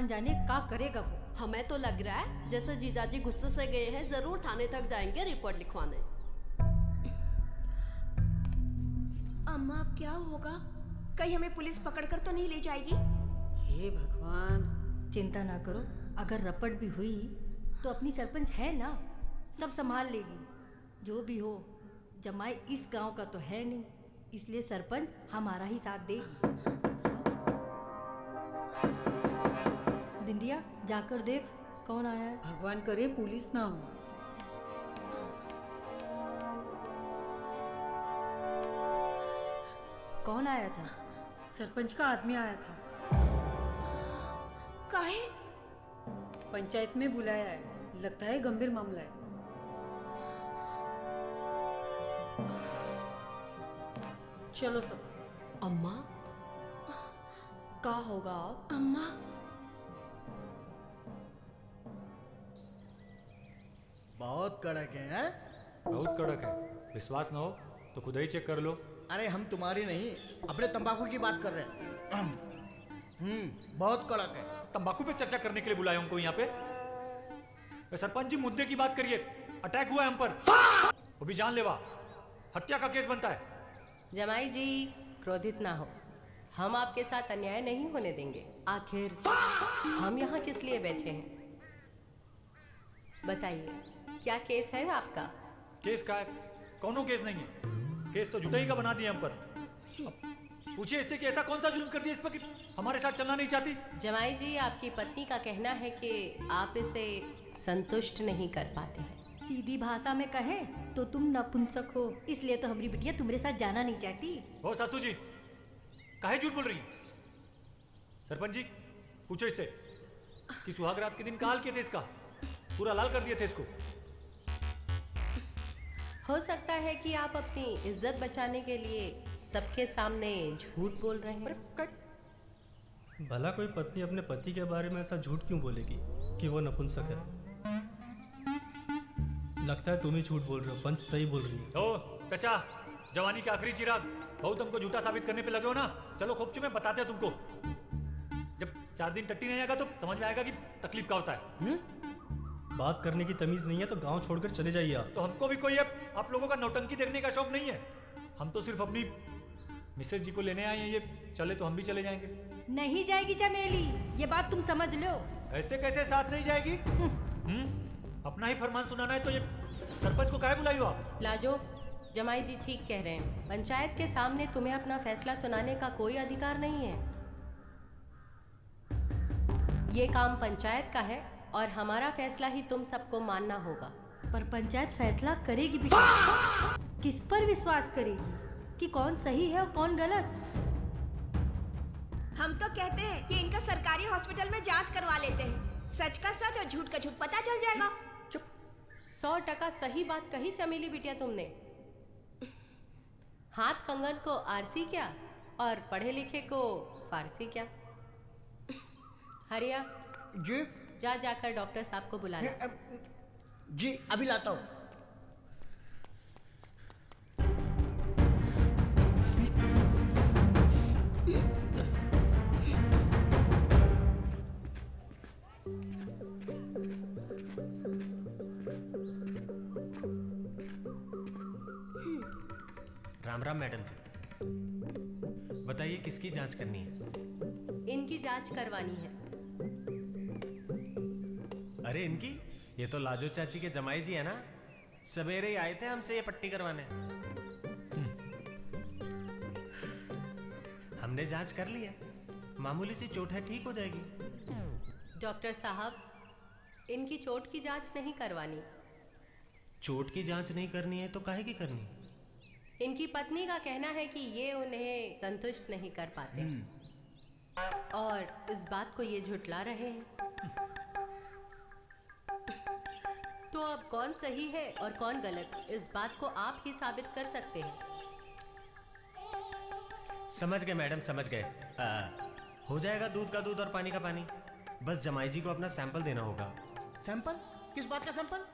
जाने का करेगा वो। हमें तो लग रहा है जैसे जीजाजी गुस्से से गए हैं, जरूर थाने तक जाएंगे रिपोर्ट लिखवाने। अम्मा अब क्या होगा? कहीं हमें पुलिस पकड़कर तो नहीं ले जाएगी? हे भगवान। चिंता ना करो, अगर रपट भी हुई तो अपनी सरपंच है ना, सब संभाल लेगी। जो भी हो, जमाई इस गांव का तो है नहीं, इसलिए सरपंच हमारा ही साथ देगी। बिंदिया, जाकर देख कौन आया है। भगवान करे पुलिस ना हो। कौन आया था? सरपंच का आदमी आया था, काहे? पंचायत में बुलाया है, लगता है गंभीर मामला है। चलो सब। अम्मा का होगा अब? अम्मा बहुत कड़क है। बहुत कड़क है। विश्वास ना हो तो खुद ही चेक कर लो। अरे हम तुम्हारी नहीं, अपने तंबाकू की बात कर रहे हैं। बहुत कड़क है। तंबाकू पे चर्चा करने के लिए बुलाया हमको यहाँ पे। सरपंच जी मुद्दे की बात करिए। अटैक हुआ है हम पर, वो भी जानलेवा, हत्या का केस बनता है। जमाई जी क्रोधित ना हो, हम आपके साथ अन्याय नहीं होने देंगे। आखिर हम यहाँ किस लिए बैठे हैं? बताइए, क्या केस है आपका? केस का है? कौनो केस नहीं है। केस तो जुटाई का बना दिया हम पर। अब पूछिए इससे कि ऐसा कौन सा जुल्म कर दिया इस पर कि हमारे साथ चलना नहीं चाहती। जमाई जी, आपकी पत्नी का कहना है कि आप इसे संतुष्ट नहीं कर पाते हैं। सीधी भाषा में कहें तो तुम नपुंसक हो, इसलिए तो हमारी बिटिया तुम्हारे साथ जाना नहीं चाहती। हो सासू जी, काहे झूठ बोल रही? सरपंच जी पूछो इससे कि सुहाग रात के दिन का हाल किए थे इसका, पूरा लाल कर दिए थे इसको। हो सकता है कि आप अपनी इज्जत बचाने के लिए सबके सामने झूठ बोल रहे हैं। भला कोई पत्नी अपने पति के बारे में ऐसा झूठ क्यों बोलेगी कि वो नपुंसक है? लगता है तुम ही झूठ बोल रहे हो, पंच सही बोल रही है। ओ चाचा, जवानी के आखिरी चिराग, बहुत हमको झूठा साबित करने पे लगे हो ना। चलो खोपची में बताते हैं तुमको। जब 4 दिन टट्टी नहीं आएगा तो समझ में आएगा कि तकलीफ क्या होता है। बात करने की तमीज नहीं है तो गांव छोड़कर चले जाइए आप। तो हमको भी कोई आप लोगों का नौटंकी देखने का शौक नहीं है। हम तो सिर्फ अपनी मिसेज जी को लेने आए हैं। ये चले तो हम भी चले जाएंगे। नहीं जाएगी चमेली, ये बात तुम समझ लो। ऐसे कैसे साथ नहीं जाएगी? अपना ही फरमान सुनाना है तो ये सरपंच को काहे बुलाई हो आप? लाजो, जमाई जी ठीक कह रहे हैं। पंचायत के सामने तुम्हें अपना फैसला सुनाने का कोई अधिकार नहीं है। ये काम पंचायत का है और हमारा फैसला ही तुम सबको मानना होगा। पर पंचायत फैसला करेगी भी। किस पर विश्वास करेगी कि कौन सही है और कौन गलत? हम तो कहते हैं कि इनका सरकारी हॉस्पिटल में जांच करवा लेते हैं। सच का सच और झूठ का झूठ पता चल जाएगा। 100% सही बात कही चमेली बिटिया तुमने। हाथ कंगन को आरसी क्या और पढ़े लिखे को फारसी क्या। हरिया जी जाकर डॉक्टर साहब को बुला ला। जी अभी लाता हूँ। राम राम मैडम जी, बताइए किसकी जांच करनी है? इनकी जांच करवानी है। अरे इनकी? ये तो लाजो चाची के जमाई जी है ना, सवेरे ही आए थे हमसे ये पट्टी करवाने। हमने जांच कर लिया, मामूली सी चोट है, ठीक हो जाएगी। डॉक्टर साहब, इनकी चोट की जांच नहीं करवानी। चोट की जांच नहीं करनी है तो काहे की करनी? इनकी पत्नी का कहना है कि ये उन्हें संतुष्ट नहीं कर पाते और इस बात को ये झुठला रहे हैं। तो अब कौन सही है और कौन गलत, इस बात को आप ही साबित कर सकते हैं। समझ गए मैडम, समझ गए। हो जाएगा, दूध का दूध और पानी का पानी। बस जमाई जी को अपना सैंपल देना होगा। सैंपल? किस बात का सैंपल?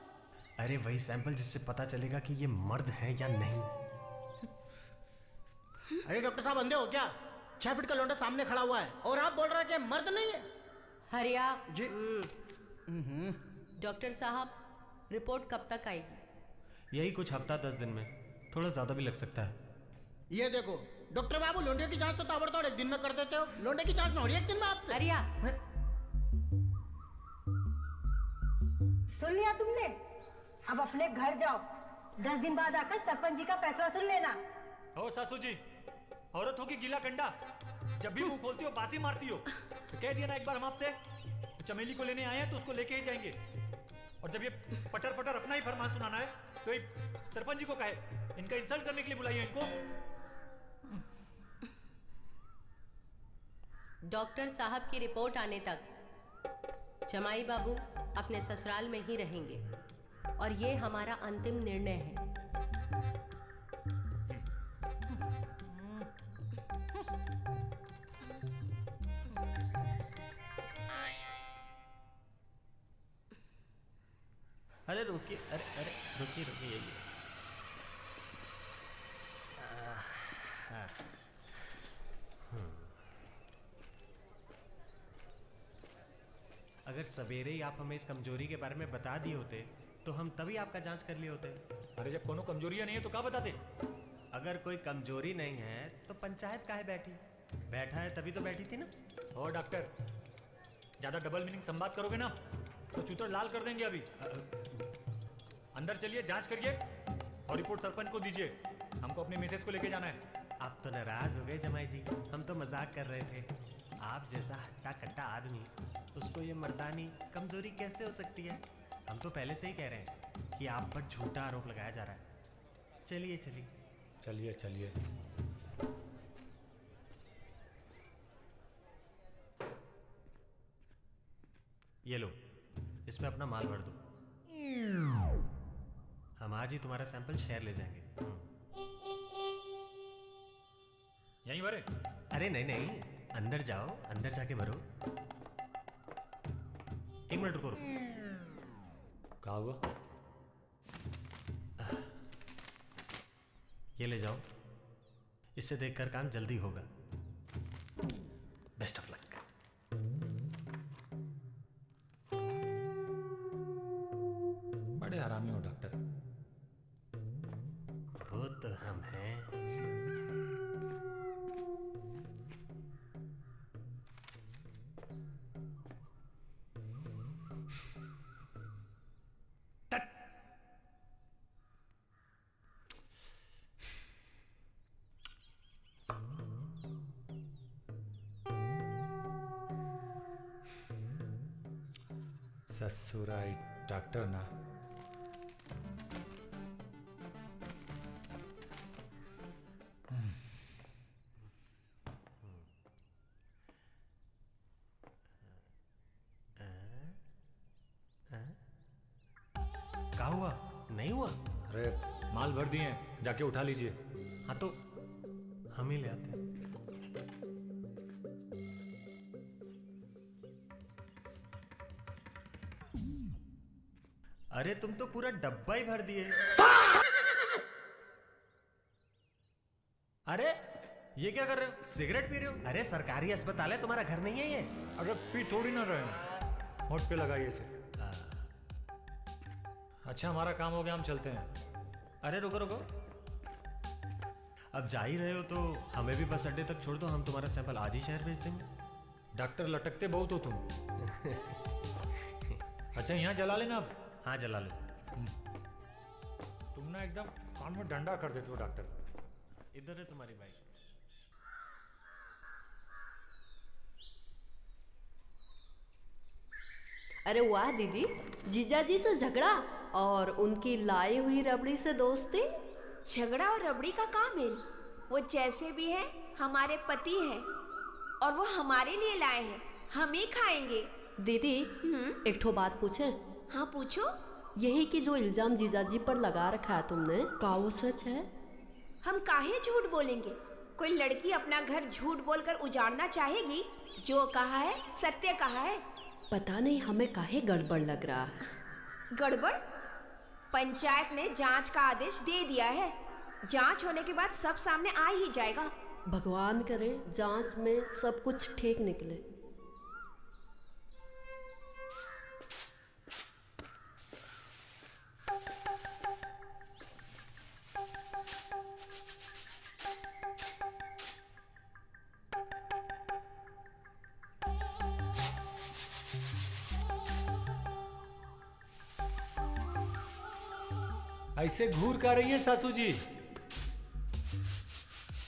अरे वही सैंपल जिससे पता चलेगा कि ये मर्द है या नहीं। अरे डॉक्टर साहब अंधे हो क्या? 6 फीट का लौंडा सामने खड़ा हुआ है और आप बोल रहे हैं कि मर्द नहीं है। हरिया। जी। डॉक्टर साहब, रिपोर्ट कब तक आएगी? यही कुछ हफ्ता 10 दिन में, थोड़ा ज़्यादा भी लग सकता है। ये देखो डॉक्टर बाबू, लोंडे की जांच तो ताबड़तोड़ एक दिन में कर देते हो, लोंडे की जांच ना हो रही एक दिन में आपसे। हरिया, सुन लिया तुमने? अब अपने घर जाओ, 10 दिन बाद आकर सरपंच जी का फैसला सुन लेना। ओ सासू जी, औरत हो कि गीला कंडा, जब भी मुंह खोलती हो बासी मारती हो। तो कह दिया ना एक बार हम आपसे, चमेली को लेने आए हैं तो उसको लेके ही जाएंगे। और जब ये पटर पटर अपना ही फरमान सुनाना है तो ये सरपंच जी को कहे, इनका इंसल्ट करने के लिए बुलाइए इनको। डॉक्टर साहब की रिपोर्ट आने तक जमाई बाबू अपने ससुराल में ही रहेंगे और ये हमारा अंतिम निर्णय है। अरे रुकिए, अरे रुकिए रुकिए, यही है। अगर सवेरे ही आप हमें इस कमजोरी के बारे में बता दिए होते तो हम तभी आपका जांच कर लिए होते। अरे जब कोनो कमजोरियां नहीं है तो क्या बताते? अगर कोई कमजोरी नहीं है तो पंचायत काहे बैठी? बैठा है तभी तो बैठी थी ना। और डॉक्टर, ज्यादा डबल मीनिंग संवाद करोगे ना तो चूतर लाल कर देंगे। अभी अंदर चलिए, जांच करिए और रिपोर्ट सरपंच को दीजिए। हमको अपनी मिसेस को लेके जाना है। आप तो नाराज हो गए जमाई जी, हम तो मजाक कर रहे थे। आप जैसा हट्टा कट्टा आदमी, उसको ये मर्दानी कमजोरी कैसे हो सकती है? हम तो पहले से ही कह रहे हैं कि आप पर झूठा आरोप लगाया जा रहा है। चलिए चलिए चलिए चलिए। ये लो, इसमें अपना माल भर दो। हम आज ही तुम्हारा सैंपल शहर ले जाएंगे। यहीं भरे? अरे नहीं नहीं, अंदर जाओ, अंदर जाके भरो। एक मिनट रुको रुको। क्या हुआ? ये ले जाओ, इससे देखकर काम जल्दी होगा। Best of luck. बड़े हरामी हो डॉक्टर। वो तो हम हैं। ससुराई डॉक्टर ना। क्या हुआ? नहीं हुआ? अरे माल भर दिए हैं, जाके उठा लीजिए। हाँ तो हम ही ले आते हैं। अरे तुम तो पूरा डब्बा ही भर दिए। अरे ये क्या कर रहे हो? सिगरेट पी रहे हो? अरे सरकारी अस्पताल है, तुम्हारा घर नहीं है ये। अरे पी थोड़ी ना रहे, होठ पे लगाइए सिर्फ। अच्छा हमारा काम हो गया, हम चलते हैं। अरे रुको रुको, अब जा ही रहे हो तो हमें भी बस अड्डे तक छोड़ दो, हम तुम्हारा सैंपल आज ही शहर भेज देंगे। डॉक्टर लटकते बहुत हो तुम। अच्छा यहाँ जला लेना अब। हाँ जला लो। तुम ना एकदम कान में डंडा कर देते हो डॉक्टर। इधर है तुम्हारी बाइक। अरे वाह दीदी, जीजाजी से झगड़ा और उनकी लाई हुई रबड़ी से दोस्ती। झगड़ा और रबड़ी का का मेल? वो जैसे भी है हमारे पति हैं और वो हमारे लिए लाए हैं, हम ही खाएंगे। दीदी एक ठो बात पूछे? हाँ पूछो। यही कि जो इल्जाम जीजाजी पर लगा रखा है तुमने, का वो सच है? हम काहे झूठ बोलेंगे? कोई लड़की अपना घर झूठ बोलकर उजाड़ना चाहेगी? जो कहा है सत्य कहा है। पता नहीं हमें काहे गड़बड़ लग रहा है। गड़बड़? पंचायत ने जांच का आदेश दे दिया है, जांच होने के बाद सब सामने आ ही जाएगा। भगवान करे जांच में सब कुछ ठीक निकले। ऐसे घूर कर रही है सासू जी?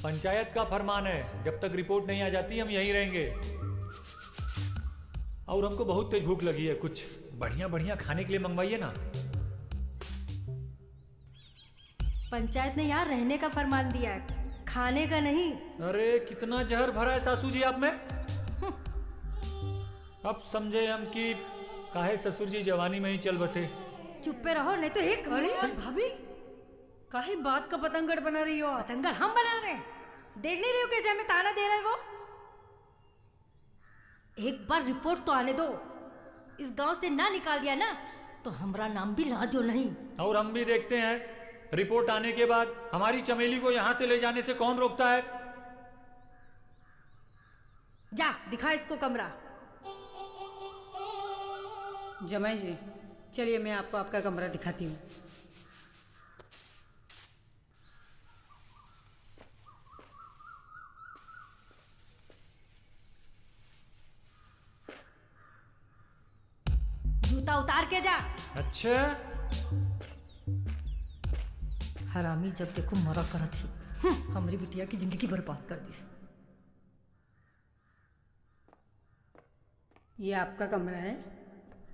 पंचायत का फरमान है, जब तक रिपोर्ट नहीं आ जाती हम यहीं रहेंगे। और हमको बहुत तेज भूख लगी है, कुछ बढ़िया बढ़िया खाने के लिए मंगवाइए ना। पंचायत ने यहाँ रहने का फरमान दिया है, खाने का नहीं। अरे कितना जहर भरा है सासू जी आप में। अब समझे हम कि काहे ससुर जी जवानी में ही चल बसे। चुप पे रहो, नहीं तो एक अरे भाभी, काहे बात का पतंगड़ बना रही हो आप? पतंगड़ हम बना रहे हैं, देख नहीं रहे हो कैसे हमें ताना दे रहे वो। एक बार रिपोर्ट तो आने दो, इस गांव से ना निकाल दिया ना तो हमारा नाम भी लाजो नहीं। और हम भी देखते हैं, रिपोर्ट आने के बाद हमारी चमेली को यहाँ से ले जाने से कौन रोकता है। जा दिखा इसको कमरा। जमाई जी, चलिए मैं आपको आपका कमरा दिखाती हूँ। जूता उतार के जा। अच्छा, हरामी जब देखो मरा करत थी, हमारी बिटिया की जिंदगी बर्बाद कर दी। ये आपका कमरा है,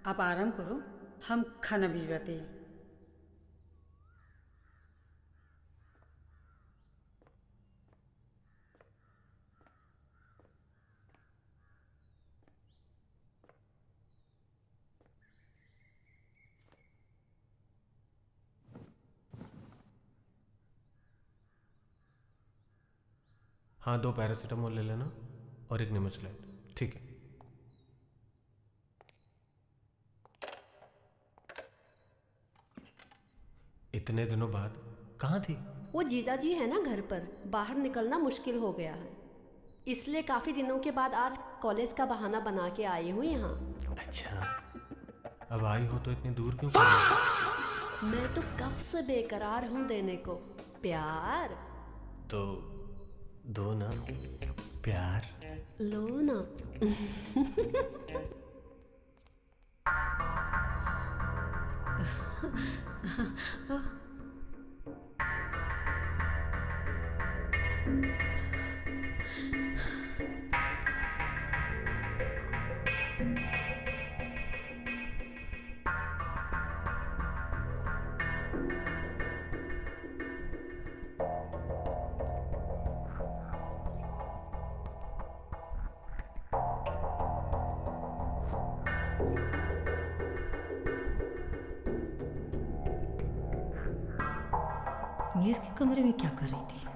आप आराम करो, हम खाना भिजवाते हैं। हाँ, 2 पैरासीटामोल ले लेना और 1 नेमोसिलाइन, ठीक है। इतने दिनों बाद कहाँ थी? वो जीजा जी है ना घर पर, बाहर निकलना मुश्किल हो गया है, इसलिए काफी दिनों के बाद आज कॉलेज का बहाना बना के आई हूँ यहाँ। अच्छा, अब आई हो तो इतनी दूर क्यों कर रही हो? मैं तो कब से बेकरार हूँ देने को प्यार। तो दो ना प्यार। लो ना। मीज के कमरे में क्या कर रही थी?